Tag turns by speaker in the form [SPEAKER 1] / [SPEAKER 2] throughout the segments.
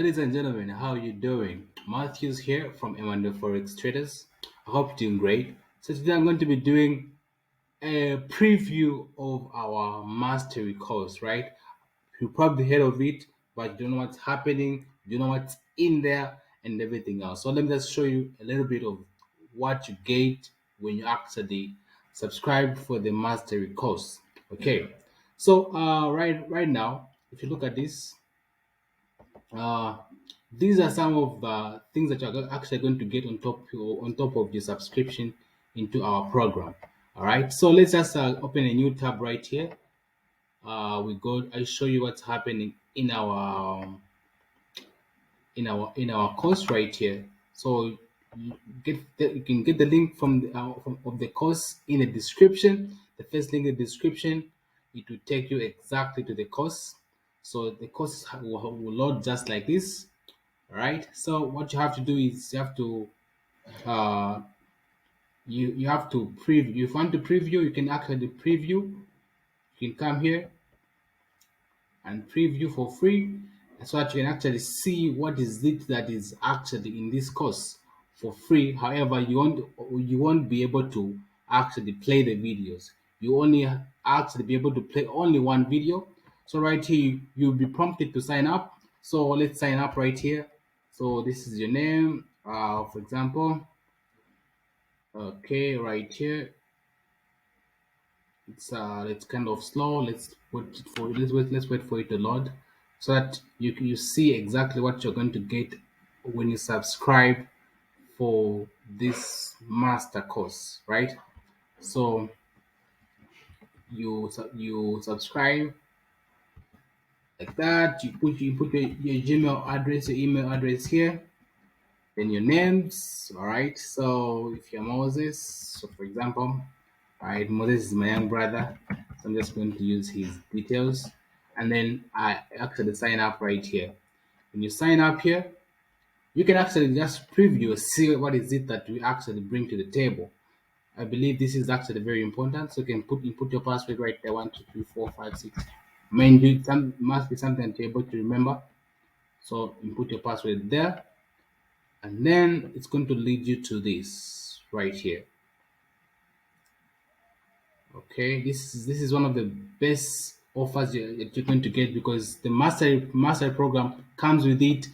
[SPEAKER 1] Ladies and gentlemen, how are you doing? Matthews here from MnF FOREX Traders. I hope you're doing great. So today I'm going to be doing a preview of our mastery course, right? You probably heard of it, but you don't know what's happening, you know what's in there, and everything else. So let me just show you a little bit of what you get when you actually subscribe for the mastery course. Okay, so right now, if you look at this, uh, these are some of the things that you're actually going to get on top of your subscription into our program. All right, so let's just open a new tab right here. We go. I show you what's happening in our course right here. So you can get the link from of the course in the description. The first link in the description, it will take you exactly to the course. So the course will load just like this. All right. So what you have to do is uh, you have to preview. If you want to preview, you can actually preview. You can come here and preview for free so that you can actually see what is it that is actually in this course for free. However, you won't be able to actually play the videos. You only actually be able to play only one video. So right here you'll be prompted to sign up. So let's sign up right here. So this is your name, for example. Okay, right here it's kind of slow. Let's wait for it to load so that you see exactly what you're going to get when you subscribe for this master course, right? So you subscribe like that. You put your Gmail address, your email address here, then your names. All right. So if you're Moses, so for example, all right, Moses is my young brother. So I'm just going to use his details. And then I actually sign up right here. When you sign up here, you can actually just preview, see what is it that we actually bring to the table. I believe this is actually very important. So you can input your password right there, 1 2 3 4 5 6. Mind you, some must be something to be able to remember. So input your password there, and then it's going to lead you to this right here. Okay, this is one of the best offers that you're going to get because the master program comes with it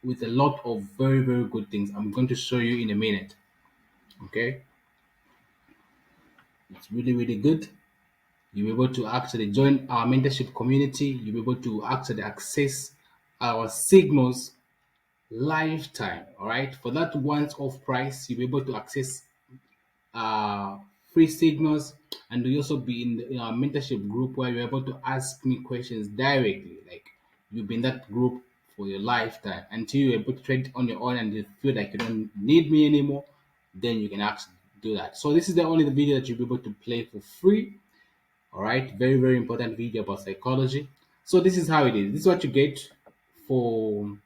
[SPEAKER 1] with a lot of very good things. I'm going to show you in a minute. Okay, it's really good. You'll be able to actually join our mentorship community. You'll be able to actually access our signals lifetime. All right, for that once off price, you'll be able to access uh, free signals, and you'll also be in our mentorship group where you're able to ask me questions directly. Like you'll be in that group for your lifetime until you're able to trade on your own and you feel like you don't need me anymore. Then you can actually do that. So this is the only video that you'll be able to play for free. All right, very important video about psychology. So this is how it is. This is what you get for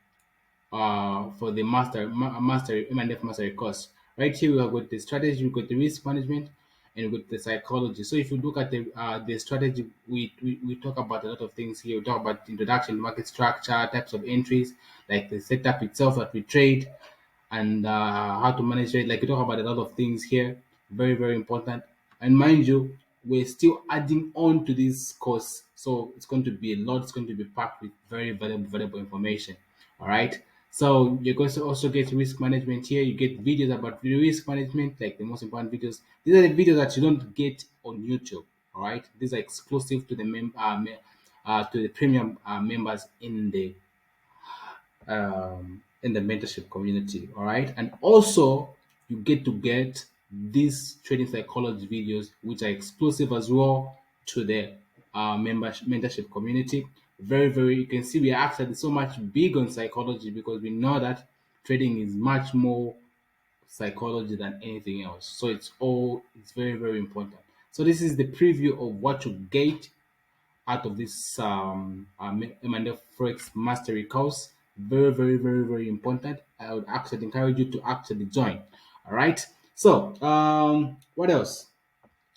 [SPEAKER 1] for the master MnF mastery course. Right here we have got the strategy, we got the risk management, and we got the psychology. So if you look at the strategy, we talk about a lot of things here. We talk about introduction, market structure, types of entries, like the setup itself that we trade, and how to manage it. Like we talk about a lot of things here, very important. And mind you, we're still adding on to this course, so it's going to be a lot. It's going to be packed with very valuable information. All right. So you're going to also get risk management here. You get videos about risk management, like the most important videos. These are the videos that you don't get on YouTube. All right. These are exclusive to the to the premium members in the mentorship community. All right, and also you get these trading psychology videos, which are exclusive as well to the mentorship community. Very, you can see we are actually so much big on psychology because we know that trading is much more psychology than anything else. So it's very important. So this is the preview of what you get out of this MnF FOREX mastery course. Very important. I would actually encourage you to actually join. All right. So what else?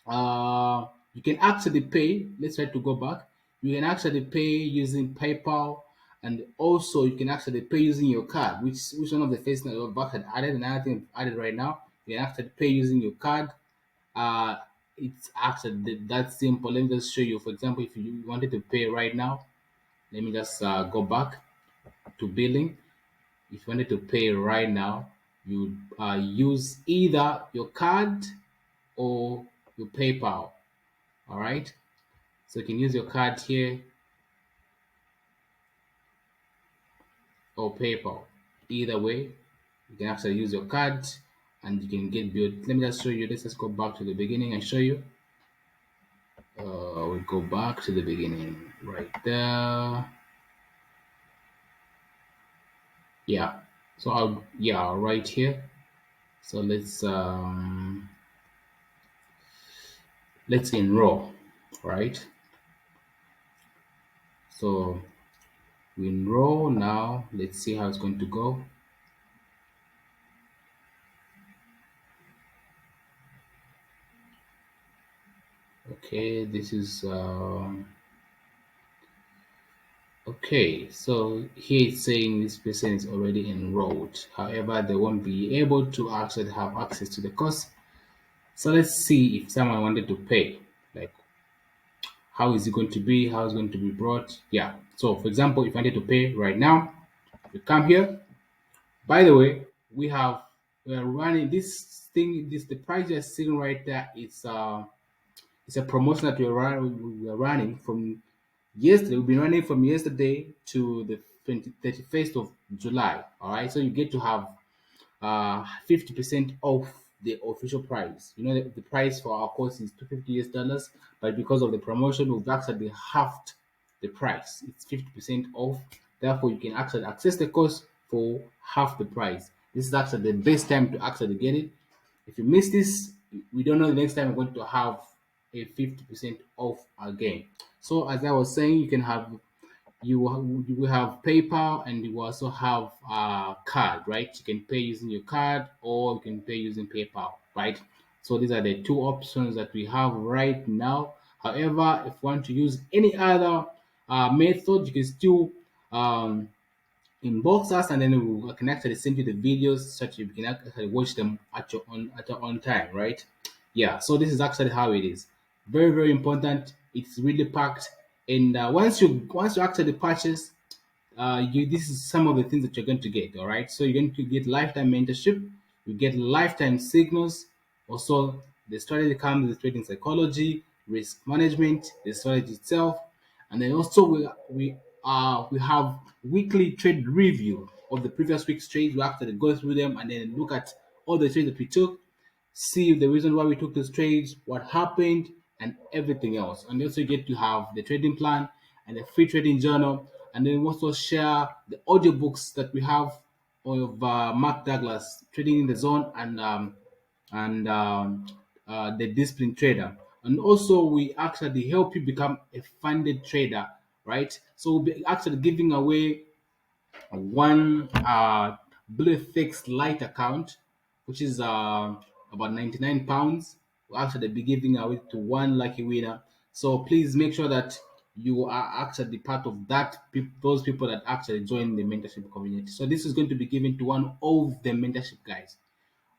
[SPEAKER 1] You can actually pay. Let's try to go back. You can actually pay using PayPal and also you can actually pay using your card, which one of the first things I've actually added. Another thing I've added right now, you can actually pay using your card. uh it's actually that simple. Let me just show you. For example, if you wanted to pay right now, let me just go back to billing. If you wanted to pay right now, you use either your card or your PayPal. All right, so you can use your card here or PayPal. Either way, you can actually use your card and you can get billed. Let me just show you this. Let's go back to the beginning and show you. We'll go back to the beginning right there. Yeah. So right here. So let's enroll, right? So we enroll now. Let's see how it's going to go. Okay, this is okay. So here it's saying this person is already enrolled. However, they won't be able to actually have access to the course. So let's see if someone wanted to pay. Like, how is it going to be? How is it going to be brought? Yeah. So for example, if I wanted to pay right now, you come here. By the way, we are running this thing. This the price you're seeing right there. It's a promotion that we are running from yesterday. We've been running from yesterday to the 31st of July. All right, so you get to have 50% off the official price. You know, the price for our course is $250, but because of the promotion, we've actually halved the price. It's 50% off. Therefore, you can actually access the course for half the price. This is actually the best time to actually get it. If you miss this, we don't know the next time we're going to have a 50% off again. So as I was saying, you will have PayPal and you will also have a card, right? You can pay using your card or you can pay using PayPal, right? So these are the two options that we have right now. However, if you want to use any other method, you can still inbox us and then we can actually send you the videos such you can actually watch them at your own time, right? Yeah, so this is actually how it is. Very, very important. It's really packed. And once you actually purchase, you this is some of the things that you're going to get. All right, so you're going to get lifetime mentorship, you get lifetime signals. Also, the strategy comes with trading psychology, risk management, the strategy itself, and then also we have weekly trade review of the previous week's trades. We actually go through them and then look at all the trades that we took, see the reason why we took those trades, what happened, and everything else. And also get to have the trading plan and the free trading journal, and then we also share the audiobooks that we have of Mark Douglas, Trading in the Zone, and the Disciplined Trader. And also, we actually help you become a funded trader, right? So we'll be actually giving away one blue fixed light account, which is about £99. We'll actually be giving away to one lucky winner. So please make sure that you are actually part of those people that actually join the mentorship community. So this is going to be given to one of the mentorship guys,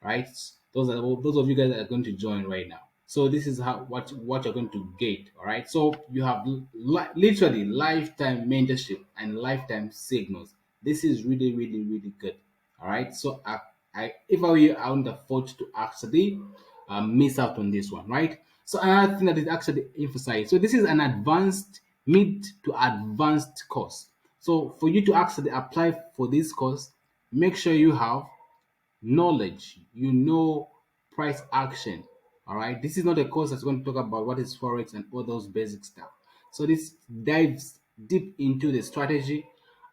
[SPEAKER 1] right? Those of you guys that are going to join right now. So this is what you're going to get. All right. So you have literally lifetime mentorship and lifetime signals. This is really, really, really good. All right. So if I were you, I wouldn't afford to actually miss out on this one, right? So another thing that is actually emphasized. So this is an advanced, mid to advanced course. So for you to actually apply for this course, make sure you have knowledge, price action. All right, this is not a course that's going to talk about what is forex and all those basic stuff. So this dives deep into the strategy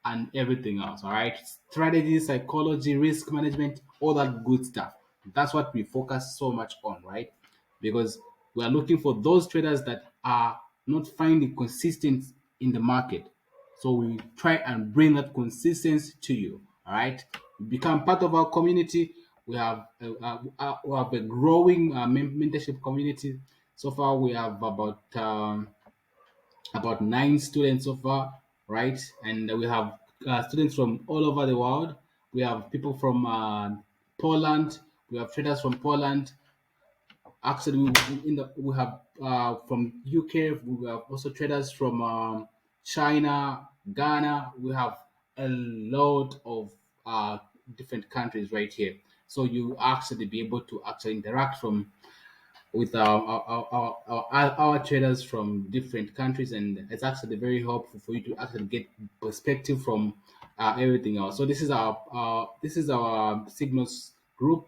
[SPEAKER 1] and everything else. All right, strategy, psychology, risk management, all that good stuff. That's what we focus so much on, right? Because we are looking for those traders that are not finding consistent in the market. So we try and bring that consistency to you. All right, you become part of our community. We have a growing mentorship community. So far, we have about 9 students so far, right? And we have students from all over the world. We have people from Poland. We have traders from Poland. Actually, we have from UK. We have also traders from China, Ghana. We have a lot of different countries right here. So you actually be able to actually interact from with our traders from different countries, and it's actually very helpful for you to actually get perspective from everything else. So this is our Signals group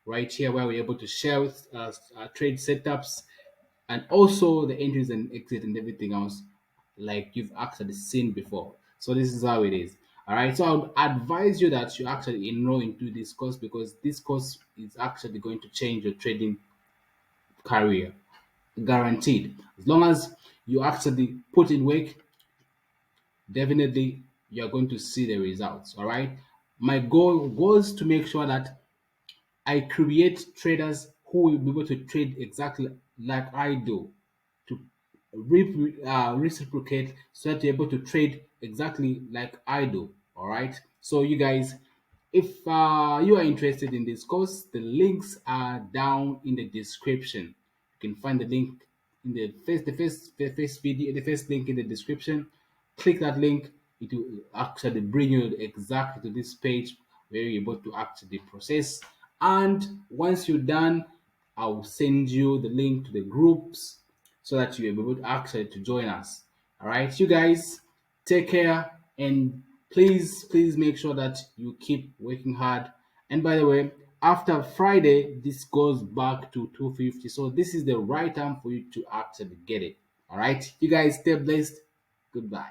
[SPEAKER 1] right here, where we're able to share with trade setups and also the entries and exit and everything else, like you've actually seen before. So this is how it is. All right. So I would advise you that you actually enroll into this course, because this course is actually going to change your trading career, guaranteed. As long as you actually put in work, definitely you're going to see the results. All right. My goal was to make sure that I create traders who will be able to trade exactly like I do, to reciprocate, so that you're able to trade exactly like I do. All right. So you guys, if you are interested in this course, the links are down in the description. You can find the link in the first video, the first link in the description. Click that link. It will actually bring you exactly to this page where you're able to actually process. And once you're done, I'll send you the link to the groups so that you'll be able to actually to join us. All right, you guys, take care, and please make sure that you keep working hard. And by the way, after Friday, this goes back to 250. So this is the right time for you to actually get it. All right, you guys, stay blessed. Goodbye.